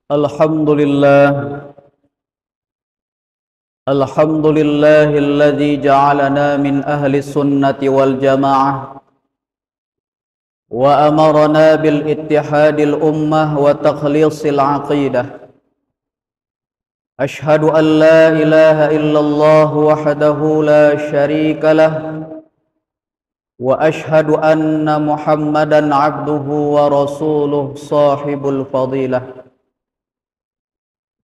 Alhamdulillah Alhamdulillahilladzi ja'alana min ahli sunnati wal jamaah wa amarna bil ittihadil ummah wa takhlisil aqidah. Ashhadu an la ilaha illallah wahdahu la syarika lah wa ashhadu anna Muhammadan abduhu wa rasuluh sahibul fadilah.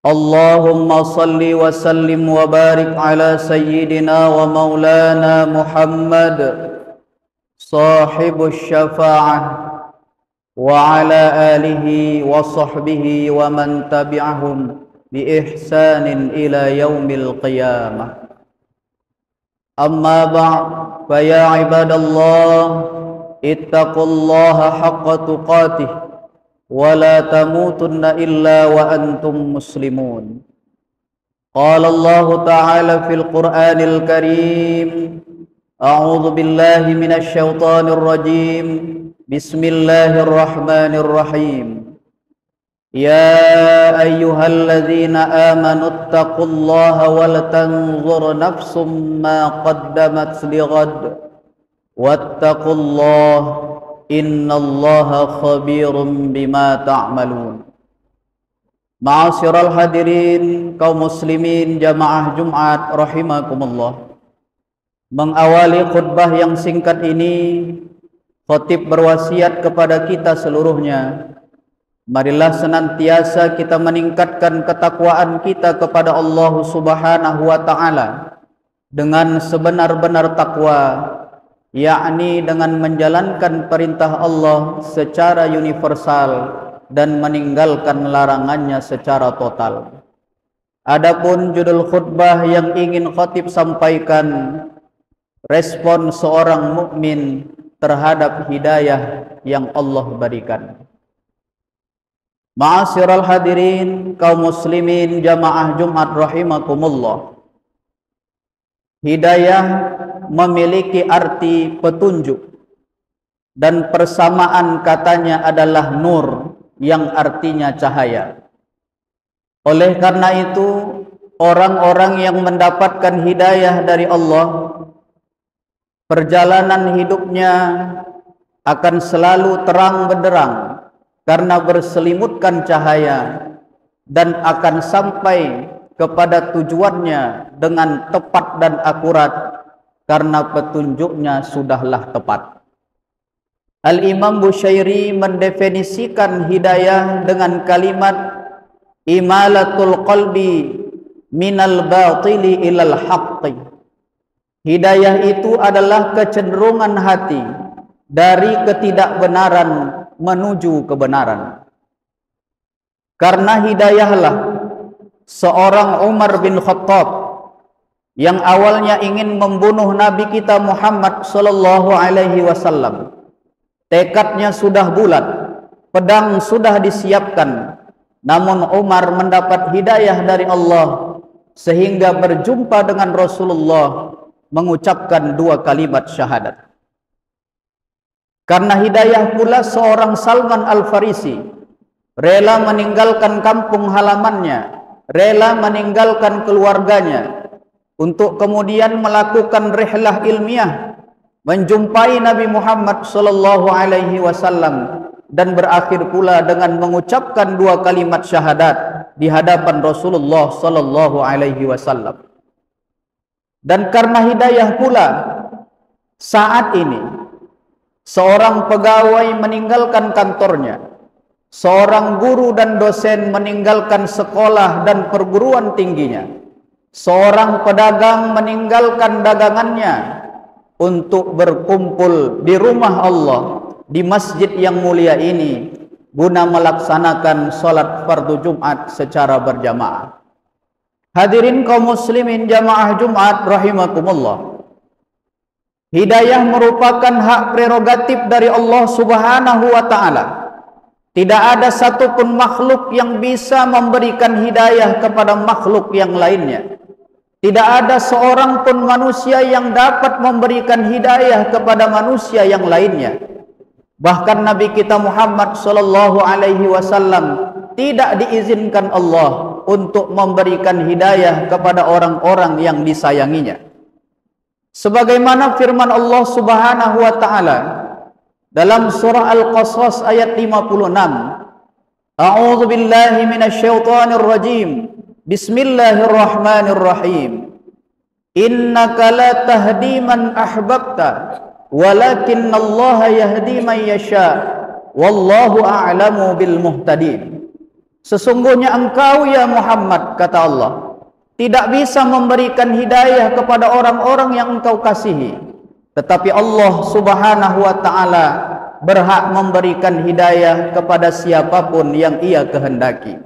Allahumma salli wa sallim wa barik ala sayyidina wa maulana Muhammad sahibus syafa'ah wa ala alihi wa sahbihi wa man tabi'ahum bi ihsanin ila yaumil qiyamah. Amma ba'd, fa ya ibadallah ittaqullaha haqqa tuqatih ولا تموتن إلا وأنتم مسلمون. قال الله تعالى في القرآن الكريم: أعوذ بالله من الشيطان الرجيم بسم الله الرحمن الرحيم يا أيها الذين آمنوا اتقوا الله ولتنظر نفس ما قدمت لغد واتقوا الله innallaha khabirum bima ta'malun. Ma'asyiral hadirin kaum muslimin jamaah Jumat rahimakumullah. Mengawali khutbah yang singkat ini, khatib berwasiat kepada kita seluruhnya, marilah senantiasa kita meningkatkan ketakwaan kita kepada Allah Subhanahu wa taala dengan sebenar-benar takwa, yakni dengan menjalankan perintah Allah secara universal dan meninggalkan larangannya secara total. Adapun judul khutbah yang ingin khatib sampaikan, respon seorang mukmin terhadap hidayah yang Allah berikan. Ma'asyiral hadirin kaum muslimin jamaah Jumat rahimakumullah. Hidayah memiliki arti petunjuk, dan persamaan katanya adalah nur yang artinya cahaya. Oleh karena itu, orang-orang yang mendapatkan hidayah dari Allah, perjalanan hidupnya akan selalu terang benderang karena berselimutkan cahaya, dan akan sampai kepada tujuannya dengan tepat dan akurat karena petunjuknya sudahlah tepat. Al-Imam Bushairi mendefinisikan hidayah dengan kalimat imalatul qalbi minal batili ilal haqqi. Hidayah itu adalah kecenderungan hati dari ketidakbenaran menuju kebenaran. Karena hidayahlah seorang Umar bin Khattab yang awalnya ingin membunuh Nabi kita Muhammad sallallahu alaihi wasallam. Tekadnya sudah bulat, pedang sudah disiapkan, namun Umar mendapat hidayah dari Allah sehingga berjumpa dengan Rasulullah mengucapkan dua kalimat syahadat. Karena hidayah pula seorang Salman Al-Farisi rela meninggalkan kampung halamannya, rela meninggalkan keluarganya untuk kemudian melakukan rihlah ilmiah, menjumpai Nabi Muhammad sallallahu alaihi wasallam, dan berakhir pula dengan mengucapkan dua kalimat syahadat di hadapan Rasulullah sallallahu alaihi wasallam. Dan karena hidayah pula, saat ini seorang pegawai meninggalkan kantornya, seorang guru dan dosen meninggalkan sekolah dan perguruan tingginya, seorang pedagang meninggalkan dagangannya untuk berkumpul di rumah Allah, di masjid yang mulia ini, guna melaksanakan sholat fardu Jumat secara berjamaah. Hadirin kaum muslimin jamaah Jumat rahimakumullah. Hidayah merupakan hak prerogatif dari Allah Subhanahu wa ta'ala. Tidak ada satupun makhluk yang bisa memberikan hidayah kepada makhluk yang lainnya. Tidak ada seorang pun manusia yang dapat memberikan hidayah kepada manusia yang lainnya. Bahkan Nabi kita Muhammad sallallahu alaihi wasallam tidak diizinkan Allah untuk memberikan hidayah kepada orang-orang yang disayanginya. Sebagaimana firman Allah Subhanahu wa taala dalam surah Al-Qasas ayat 56, A'udzu billahi minasyaitonir rajim. Bismillahirrahmanirrahim. Innaka la tahdi man ahbabta, walakinnallaha yahdi man yasha, wallahu a'lamu bil muhtadin. Sesungguhnya engkau ya Muhammad, kata Allah, tidak bisa memberikan hidayah kepada orang-orang yang engkau kasihi, tetapi Allah Subhanahu wa taala berhak memberikan hidayah kepada siapapun yang Ia kehendaki.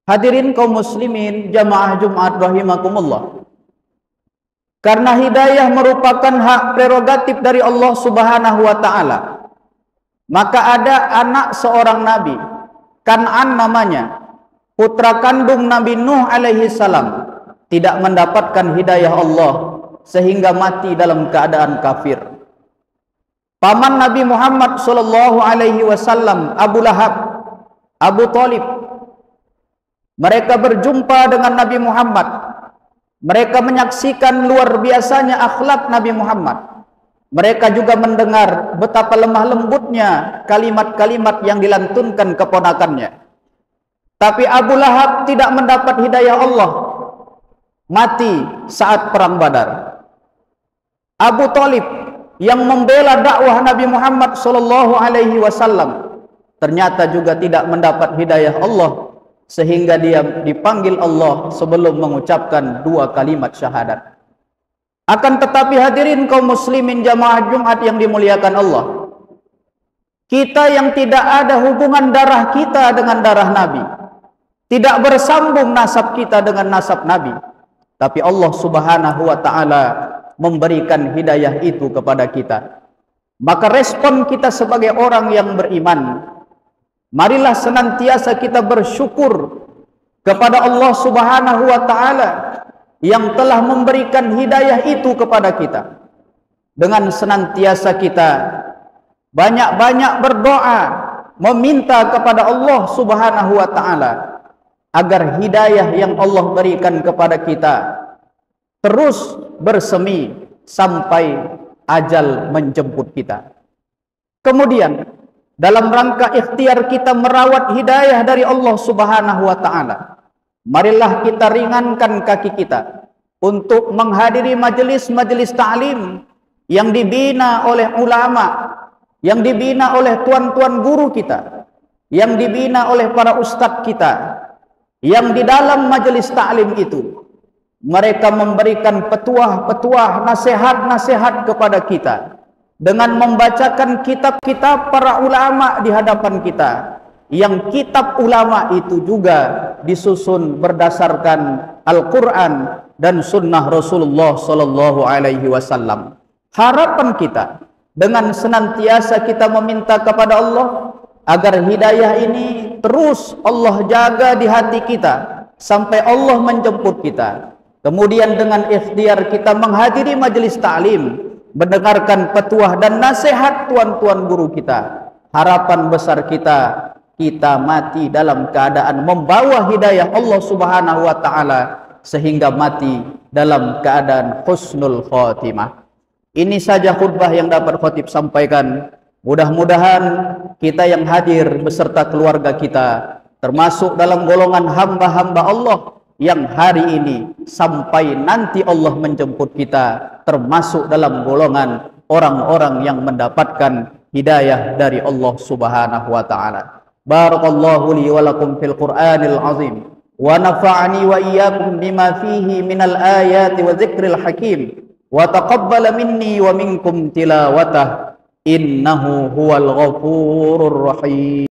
Hadirin kaum muslimin jamaah Jumat rahimakumullah. Karena hidayah merupakan hak prerogatif dari Allah Subhanahu wa taala, maka ada anak seorang nabi, Kan'an namanya, putra kandung Nabi Nuh alaihi salam, tidak mendapatkan hidayah Allah sehingga mati dalam keadaan kafir. Paman Nabi Muhammad sallallahu alaihi wasallam, Abu Lahab, Abu Thalib, mereka berjumpa dengan Nabi Muhammad. Mereka menyaksikan luar biasanya akhlak Nabi Muhammad. Mereka juga mendengar betapa lemah lembutnya kalimat-kalimat yang dilantunkan keponakannya. Tapi Abu Lahab tidak mendapat hidayah Allah, mati saat perang Badar. Abu Thalib yang membela dakwah Nabi Muhammad sallallahu alaihi wasallam ternyata juga tidak mendapat hidayah Allah sehingga dia dipanggil Allah sebelum mengucapkan 2 kalimat syahadat. Akan tetapi hadirin kaum muslimin jamaah Jumat yang dimuliakan Allah, kita yang tidak ada hubungan darah kita dengan darah Nabi, tidak bersambung nasab kita dengan nasab Nabi, tapi Allah Subhanahu wa taala memberikan hidayah itu kepada kita. Maka respon kita sebagai orang yang beriman, marilah senantiasa kita bersyukur kepada Allah Subhanahu wa taala yang telah memberikan hidayah itu kepada kita. Dengan senantiasa kita banyak-banyak berdoa, meminta kepada Allah Subhanahu wa taala agar hidayah yang Allah berikan kepada kita terus bersemi sampai ajal menjemput kita. Kemudian dalam rangka ikhtiar kita merawat hidayah dari Allah Subhanahu wa taala, marilah kita ringankan kaki kita untuk menghadiri majelis-majelis ta'lim yang dibina oleh ulama, yang dibina oleh tuan-tuan guru kita, yang dibina oleh para ustadz kita, yang di dalam majelis ta'lim itu mereka memberikan petuah-petuah, nasihat-nasihat kepada kita dengan membacakan kitab-kitab para ulama di hadapan kita, yang kitab ulama itu juga disusun berdasarkan Al-Quran dan sunnah Rasulullah sallallahu alaihi wasallam. Harapan kita dengan senantiasa kita meminta kepada Allah agar hidayah ini terus Allah jaga di hati kita sampai Allah menjemput kita. Kemudian dengan ikhtiar kita menghadiri majelis ta'lim, mendengarkan petuah dan nasihat tuan-tuan guru kita. Harapan besar kita mati dalam keadaan membawa hidayah Allah Subhanahu wa taala sehingga mati dalam keadaan husnul khotimah. Ini saja khutbah yang dapat khatib sampaikan. Mudah-mudahan kita yang hadir beserta keluarga kita termasuk dalam golongan hamba-hamba Allah yang hari ini sampai nanti Allah menjemput kita termasuk dalam golongan orang-orang yang mendapatkan hidayah dari Allah Subhanahu wa taala. Barakallahu li wa lakum fil Qur'anil azim wa nafa'ani wa iyyakum bima fihi minal ayati wa dzikril hakim wa taqabbala minni wa minkum tilawatah innahu huwal ghafurur rahim.